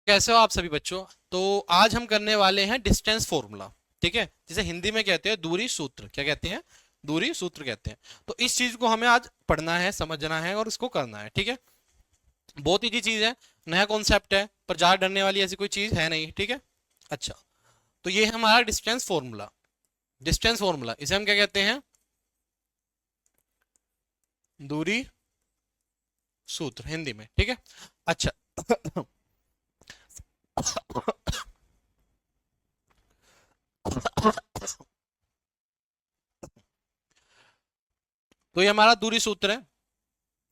कैसे हो आप सभी बच्चों। तो आज हम करने वाले हैं डिस्टेंस फॉर्मूला। ठीक है, जिसे हिंदी में कहते हैं दूरी सूत्र। क्या कहते हैं? दूरी सूत्र कहते हैं। तो इस चीज को हमें आज पढ़ना है, समझना है और इसको करना है। ठीक है, बहुत इजी चीज है, नया कॉन्सेप्ट है, पर ज्यादा डरने वाली ऐसी कोई चीज है नहीं। ठीक है, अच्छा। तो ये है हमारा डिस्टेंस फॉर्मूला। डिस्टेंस फॉर्मूला इसे हम क्या कहते हैं? दूरी सूत्र हिंदी में। ठीक है, अच्छा। तो ये हमारा दूरी सूत्र है।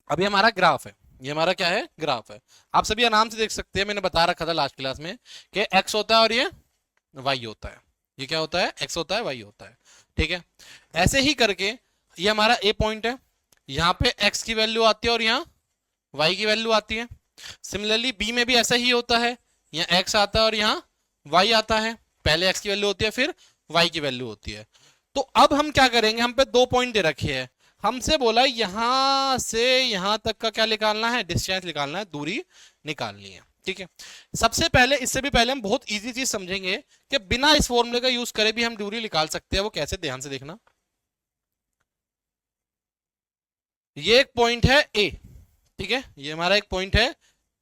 अभी हमारा ग्राफ है, ये हमारा क्या है? ग्राफ है। आप सभी आराम से देख सकते हैं, मैंने बता रखा था लास्ट क्लास में कि एक्स होता है और ये वाई होता है। ये क्या होता है? एक्स होता है, वाई होता है। ठीक है, ऐसे ही करके ये हमारा ए पॉइंट है, यहाँ पे एक्स की वैल्यू आती है और यहाँ वाई की वैल्यू आती है। सिमिलरली बी में भी ऐसा ही होता है, यहाँ एक्स आता है और यहाँ वाई आता है। पहले एक्स की वैल्यू होती है, फिर वाई की वैल्यू होती है। तो अब हम क्या करेंगे, हम पे दो पॉइंट दे रखे हैं, हमसे बोला यहां से यहां तक का क्या निकालना है? डिस्टेंस निकालना है, दूरी निकालनी है। ठीक है, सबसे पहले, इससे भी पहले हम बहुत इजी चीज समझेंगे कि बिना इस फॉर्मूले का यूज करे भी हम दूरी निकाल सकते हैं। वो कैसे? ध्यान से देखना। ये एक पॉइंट है ए। ठीक है, ये हमारा एक पॉइंट है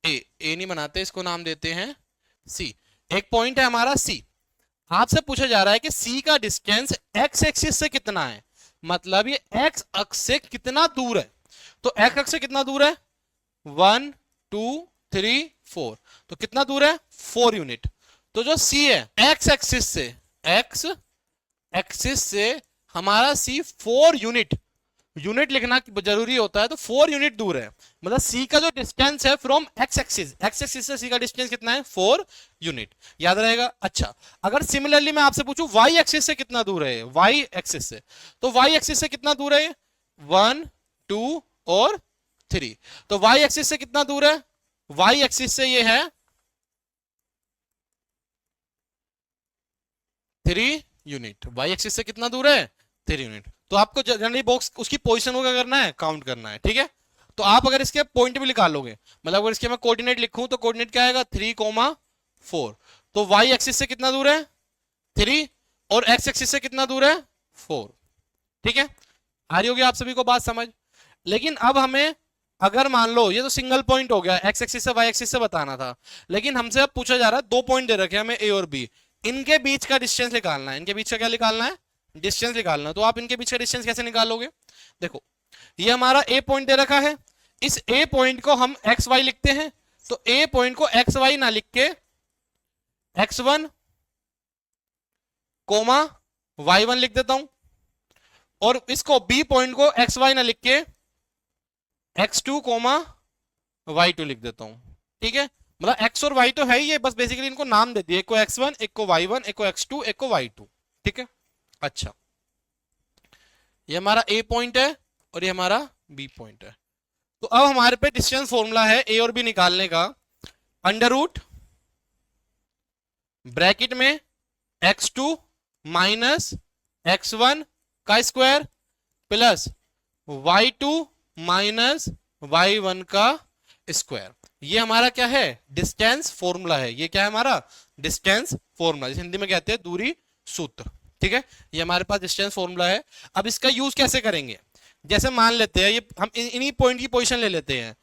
ए। ए नहीं बनाते, इसको नाम देते हैं सी। एक पॉइंट है हमारा सी। आपसे पूछा जा रहा है कि सी का डिस्टेंस एक्स एक्सिस से कितना है, मतलब ये एक्स अक्ष से कितना दूर है। तो एक्स अक्ष से कितना दूर है? 1 2 3 4। तो कितना दूर है? 4 यूनिट। तो जो सी है एक्स एक्सिस से, एक्स एक्सिस से हमारा सी 4 यूनिट, यूनिट लिखना जरूरी होता है, तो 4 यूनिट दूर है। मतलब सी का जो डिस्टेंस है from x axis, x axis से सी का डिस्टेंस कितना है? 4 यूनिट। याद रहेगा। अच्छा, अगर सिमिलरली मैं आपसे पूछूं वाई एक्सिस से कितना दूर है, वाई एक्सिस से, तो वाई एक्सिस से कितना दूर है? 1 2 और 3। तो वाई एक्सिस से कितना दूर है? वाई एक्सिस से ये है 3 यूनिट। वाई एक्सिस से कितना दूर है? 3 यूनिट। तो आपको जनरली बॉक्स उसकी पोजीशन को क्या करना है? काउंट करना है। ठीक है, तो आप अगर इसके पॉइंट भी निकालोगे, मतलब अगर इसके मैं कोऑर्डिनेट लिखूं तो कोऑर्डिनेट क्या आएगा? 3 4। तो वाई एक्सिस से कितना दूर है? 3। और एक्स एक्सिस से कितना दूर है? 4। ठीक है, आ रही होगी आप सभी को बात समझ। लेकिन अब हमें, अगर मान लो ये तो सिंगल पॉइंट हो गया, एक्स एक्सिस से वाई एक्सिस से बताना था, लेकिन हमसे अब पूछा जा रहा है, दो पॉइंट दे रखे हैं हमें ए और बी, इनके बीच का डिस्टेंस निकालना है। इनके बीच का क्या निकालना है? डिस्टेंस निकालना है। तो आप इनके बीच का डिस्टेंस कैसे निकालोगे? देखो, ये हमारा ए पॉइंट दे रखा है, इस ए पॉइंट को हम एक्स वाई लिखते हैं। तो ए पॉइंट को एक्स वाई ना लिख के x1 कोमा y1 लिख देता हूं, और इसको बी पॉइंट को एक्स वाई ना लिख के x2 कोमा y2 लिख देता हूं। ठीक है, मतलब x और y तो है ही, ये बस बेसिकली इनको नाम दे दिए, एक को x1, एक को y1, एक को x2, एक को y2। ठीक है, अच्छा। ये हमारा ए पॉइंट है और ये हमारा बी पॉइंट है। तो अब हमारे पे डिस्टेंस फॉर्मूला है ए और बी निकालने का। अंडर रूट ब्रैकेट में x2 माइनस x1 का square plus y2 minus y1 का स्क्वायर। ये हमारा क्या है? डिस्टेंस फॉर्मूला है। ये क्या है? हमारा डिस्टेंस फॉर्मूला, जिसे हिंदी में कहते हैं दूरी सूत्र। ठीक है, ये हमारे पास डिस्टेंस फॉर्मूला है। अब इसका यूज कैसे करेंगे? जैसे मान लेते हैं ये हम इन्हीं पॉइंट की पोजीशन ले लेते हैं।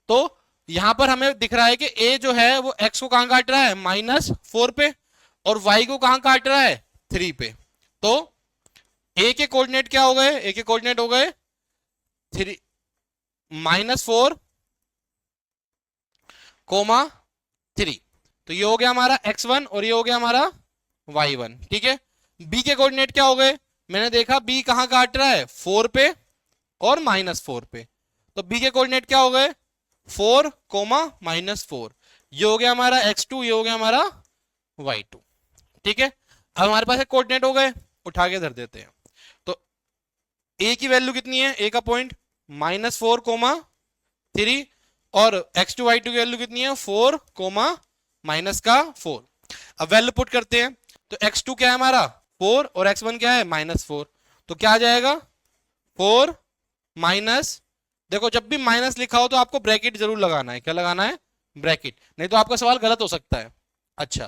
तो यहां पर हमें दिख रहा है कि ए जो है वो एक्स को कहां काट रहा है? -4 पे, और वाई को कहां काट रहा है? 3 पे। तो ए के कोऑर्डिनेट क्या हो गए? ए के कोऑर्डिनेट हो गए 3 -4 कोमा 3। तो ये हो गया हमारा x1 और ये हो गया हमारा y1। ठीक है, b के कोऑर्डिनेट क्या हो गए? मैंने देखा b कहां काट रहा है? 4 पे और -4 पे। तो b के कोऑर्डिनेट क्या हो गए? 4 कोमा -4। ये हो गया हमारा x2, ये हो गया हमारा y2। ठीक है, अब हमारे पास कोऑर्डिनेट हो गए, उठा के धर देते हैं। तो a की वैल्यू कितनी है? a का पॉइंट -4 कोमा 3, और x2 y2 की वैल्यू कितनी है? 4 कोमा माइनस का 4। अब वैल्यू पुट करते हैं, तो x2 क्या है हमारा? 4, और x1 क्या है? -4। तो क्या आ जाएगा? 4 माइनस, देखो जब भी माइनस लिखा हो तो आपको ब्रैकेट जरूर लगाना है। क्या लगाना है? ब्रैकेट, नहीं तो आपका सवाल गलत हो सकता है। अच्छा,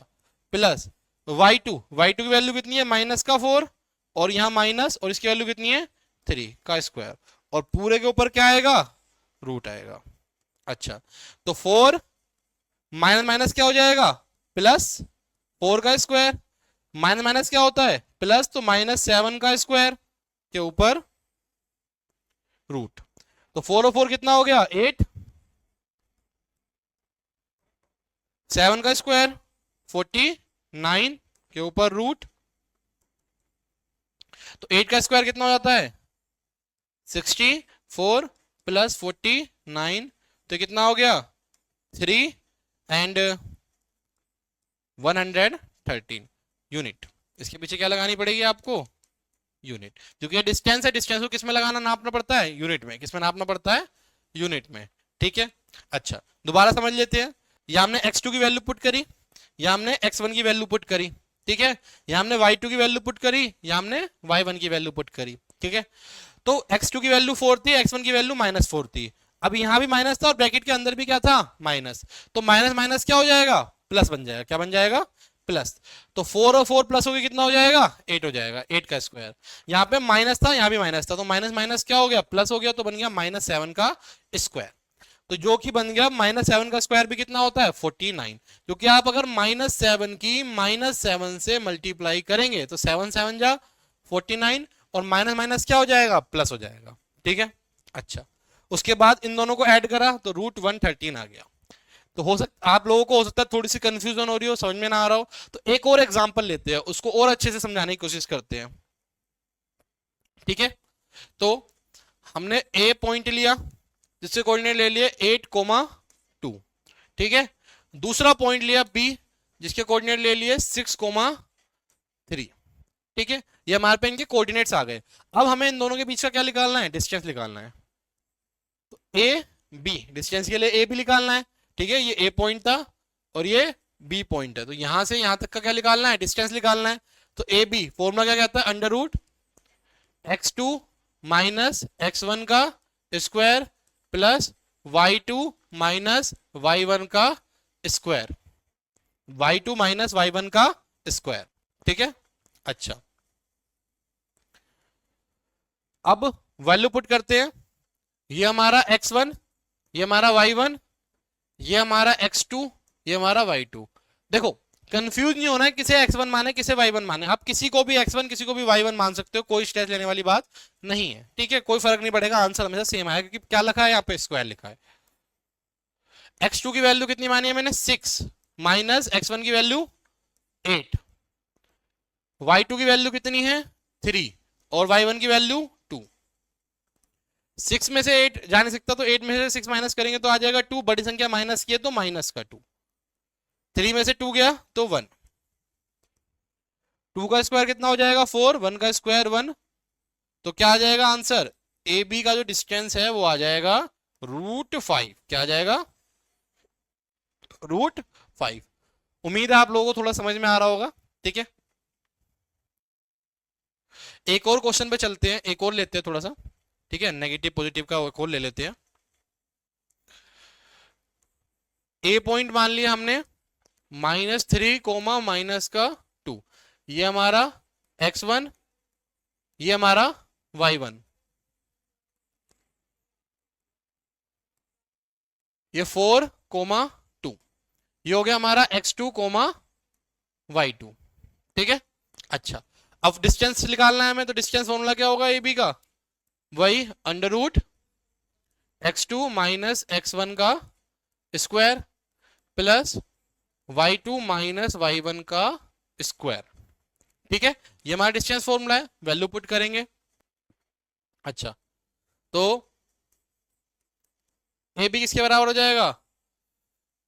प्लस y2 की वैल्यू कितनी है, माइनस का 4, और यहाँ माइनस, और इसकी वैल्यू कितनी है 3 का स्क्वायर, और पूरे के ऊपर क्या आएगा, रूट आएगा। अच्छा, तो 4 माइनस माइनस क्या हो जाएगा, प्लस 4 का स्क्वायर, माइनस माइनस क्या होता है प्लस, तो -7 का स्क्वायर के ऊपर रूट। तो 4 और 4 कितना हो गया 8, 7 का स्क्वायर 49 के ऊपर रूट। तो 8 का स्क्वायर कितना हो जाता है 64 प्लस 49, तो कितना हो गया 3 एंड 113 यूनिट। इसके पीछे क्या लगानी पड़ेगी आपको, यूनिट, क्योंकि ये डिस्टेंस है, डिस्टेंस को किस में लगाना, नापना पड़ता है यूनिट में, किस में नापना पड़ता है यूनिट में। ठीक है, अच्छा दोबारा समझ लेते हैं। यहां हमने x2 की वैल्यू पुट करी, यहां हमने x1 की वैल्यू पुट करी, ठीक है, यहां हमने y2 की वैल्यू पुट करी, यहां हमने y1 की वैल्यू पुट करी। ठीक है, तो x2 की वैल्यू 4 थी, x1 की वैल्यू -4 थी। अब यहां भी माइनस था और ब्रैकेट के अंदर भी क्या था माइनस, तो माइनस माइनस क्या हो जाएगा प्लस बन जाएगा, क्या बन जाएगा प्लस। तो 4 और 4 प्लस होकर कितना हो जाएगा 8 हो जाएगा, 8 का स्क्वायर। यहाँ पे माइनस था, यहाँ भी माइनस था, तो माइनस माइनस क्या हो गया प्लस हो गया, तो बन गया -7 का स्क्वायर। तो जो कि बन गया -7 का स्क्वायर भी कितना होता है 49, क्योंकि आप अगर -7 की -7 से मल्टीप्लाई करेंगे तो 7 7 जा 49, और माइनस माइनस क्या हो जाएगा प्लस हो जाएगा। ठीक है, अच्छा उसके बाद इन दोनों को ऐड करा तो √113 आ गया। तो हो सकता आप लोगों को हो सकता है थोड़ी सी कंफ्यूजन हो रही हो, समझ में ना आ रहा हो, तो एक और एग्जांपल लेते हैं, उसको और अच्छे से समझाने की कोशिश करते हैं। ठीक है, तो हमने ए पॉइंट लिया जिससे कोऑर्डिनेट ले लिए 8,2, ठीक है, दूसरा पॉइंट लिया बी जिसके कोऑर्डिनेट ले लिए 6,3। ठीक है, ये हमारे पे इनके कोऑर्डिनेट्स आ गए। अब हमें इन दोनों के बीच का क्या निकालना है, डिस्टेंस निकालना है। तो ए बी, डिस्टेंस के लिए ए भी निकालना है। ठीक है, ये ए पॉइंट था और ये बी पॉइंट है, तो यहां से यहां तक का क्या निकालना है, डिस्टेंस निकालना है। तो ए बी फॉर्मूला क्या कहता है, √x2 माइनस x1 का square plus y2 minus y1 का स्क्वायर, y2 माइनस y1 का स्क्वायर। ठीक है, अच्छा अब वैल्यू पुट करते हैं। ये हमारा x1, ये हमारा y1, ये हमारा x2, ये हमारा y2। देखो कंफ्यूज नहीं होना है किसे x1 माने किसे y1 माने, आप किसी को भी x1 किसी को भी y1 मान सकते हो, कोई स्ट्रेस लेने वाली बात नहीं है। ठीक है, कोई फर्क नहीं पड़ेगा, आंसर हमेशा सेम आएगा, क्योंकि क्या लिखा है यहाँ पे स्क्वायर लिखा है। x2 की वैल्यू कितनी मानी है मैंने 6 माइनस x1 की वैल्यू 8, y2 की वैल्यू कितनी है 3 और y1 की वैल्यू 2। 6 में से 8 जा नहीं सकता, तो 8 में से 6 माइनस करेंगे तो आ जाएगा 2, बड़ी संख्या माइनस की है तो माइनस का 2, 3 में से 2 गया तो 1, 2 का स्क्वायर कितना हो जाएगा 4, 1 का स्क्वायर 1, तो क्या आ जाएगा आंसर, ए बी का जो डिस्टेंस है वो आ जाएगा √5। क्या आ जाएगा √5। उम्मीद है आप लोगों को थोड़ा समझ में आ रहा होगा। ठीक है, एक और क्वेश्चन पे चलते हैं, एक और लेते हैं थोड़ा सा। ठीक है, नेगेटिव पॉजिटिव का एक और ले लेते हैं। ए पॉइंट मान लिया हमने -3 माइनस का 2, ये हमारा x1, ये हमारा y1, ये 4,2, ये हो गया हमारा x2, y2। ठीक है, अच्छा अब डिस्टेंस निकालना है हमें, तो डिस्टेंस फॉर्मूला क्या होगा ए बी का, वही √x2 माइनस x1 का square plus y2 minus y1 का स्क्वायर। ठीक है, ये हमारा डिस्टेंस फॉर्मूला है, वैल्यू पुट करेंगे। अच्छा तो ए बी किसके बराबर हो जाएगा,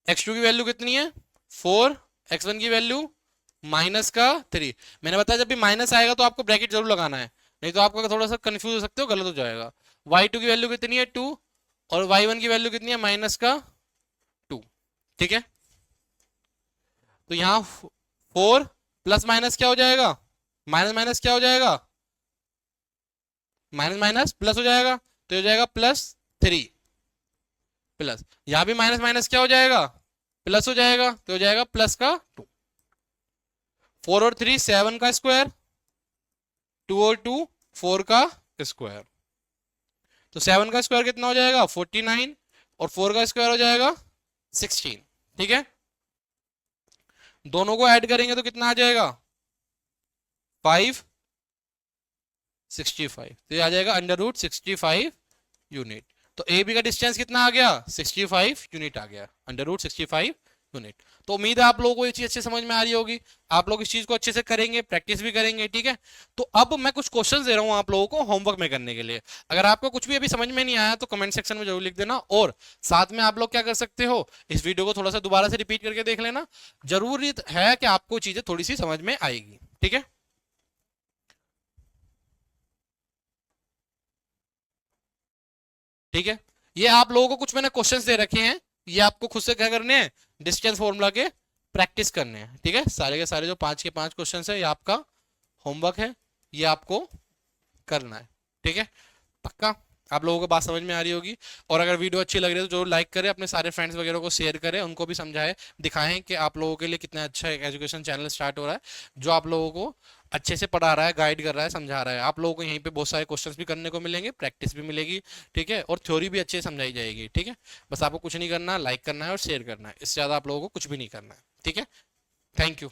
x2 की वैल्यू कितनी है 4, x1 की वैल्यू माइनस का 3। मैंने बताया जब भी माइनस आएगा तो आपको ब्रैकेट जरूर लगाना है, नहीं तो आपका थोड़ा सा कंफ्यूज हो सकते हो, गलत हो जाएगा। y2 की वैल्यू कितनी है 2 और y1 की वैल्यू कितनी है माइनस का 2। ठीक है, तो यहाँ 4 प्लस माइनस क्या हो जाएगा, माइनस माइनस क्या हो जाएगा, माइनस माइनस प्लस हो जाएगा, तो हो जाएगा +3 प्लस, यहां भी माइनस माइनस क्या हो जाएगा प्लस हो जाएगा, तो हो जाएगा प्लस का 2। 4 और 3 7 का स्क्वायर, 2 और 2 4 का स्क्वायर। तो 7 का स्क्वायर कितना हो जाएगा 49, और 4 का स्क्वायर हो जाएगा 16। ठीक है, दोनों को ऐड करेंगे तो कितना आ जाएगा 565। तो ये आ जाएगा √65 यूनिट। तो ए बी का डिस्टेंस कितना आ गया 65 यूनिट आ गया, √65 यूनिट। तो उम्मीद है आप लोगों को ये चीज अच्छे समझ में आ रही होगी, आप लोग इस चीज को अच्छे से करेंगे, प्रैक्टिस भी करेंगे। ठीक है, तो अब मैं कुछ क्वेश्चंस दे रहा हूं आप लोगों को होमवर्क में करने के लिए। अगर आपको कुछ भी अभी समझ में नहीं आया तो कमेंट सेक्शन में जरूर लिख देना, और साथ में आप लोग क्या कर सकते हो, इस वीडियो को थोड़ा सा दोबारा से रिपीट करके देख लेना। जरूरी है कि आपको चीजें थोड़ी सी समझ में आएगी। ठीक है, ठीक है, ये आप लोगों को कुछ मैंने क्वेश्चंस दे रखे हैं, ये आपको खुद से क्या करने हैं, डिस्टेंस फॉर्मूला के प्रैक्टिस करने हैं। ठीक है, सारे के सारे जो 5 के 5 क्वेश्चंस है ये आपका होमवर्क है, ये आपको करना है। ठीक है, पक्का आप लोगों को बात समझ में आ रही होगी। और अगर वीडियो अच्छी लग रही है तो जरूर लाइक करें, अपने सारे फ्रेंड्स वगैरह को शेयर करें, उनको भी समझाएं, दिखाएं कि आप लोगों के लिए कितना अच्छा एक एजुकेशन चैनल स्टार्ट हो रहा है, जो आप लोगों को अच्छे से पढ़ा रहा है, गाइड कर रहा है, समझा रहा है। आप लोगों को यहीं पे बहुत सारे क्वेश्चंस भी करने को मिलेंगे, प्रैक्टिस भी मिलेगी। ठीक है, और थ्योरी भी अच्छे से समझाई जाएगी। ठीक है, बस आपको कुछ नहीं करना, लाइक करना है और शेयर करना है, इससे ज़्यादा आप लोगों को कुछ भी नहीं करना है। ठीक है, थैंक यू।